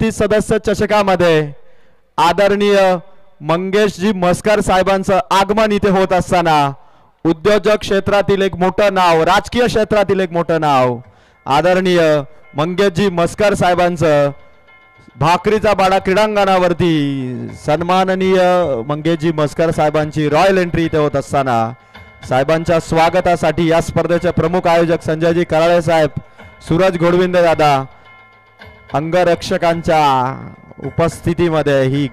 35 सदस्य चषकामध्ये आदरणीय मंगेशजी मस्कर साहेबांचं आगमन इथे होत असताना उद्योजक क्षेत्रातील एक मोठं नाव, राजकीय क्षेत्रातील एक मोठं नाव आदरणीय मंगेशजी मस्कर साहेबांचं भाकरीचा बाडा क्रीडांगणावरती सन्माननीय मंगेशजी मस्कर साहेबांची रॉयल एंट्री इथे होत असताना साहेबांच्या स्वागतासाठी या स्पर्धेचे प्रमुख आयोजक संजयजी कराळे साहेब, सूरज घोडविंदे दादा, अंगरक्षकांच्या उपस्थितीमध्ये ही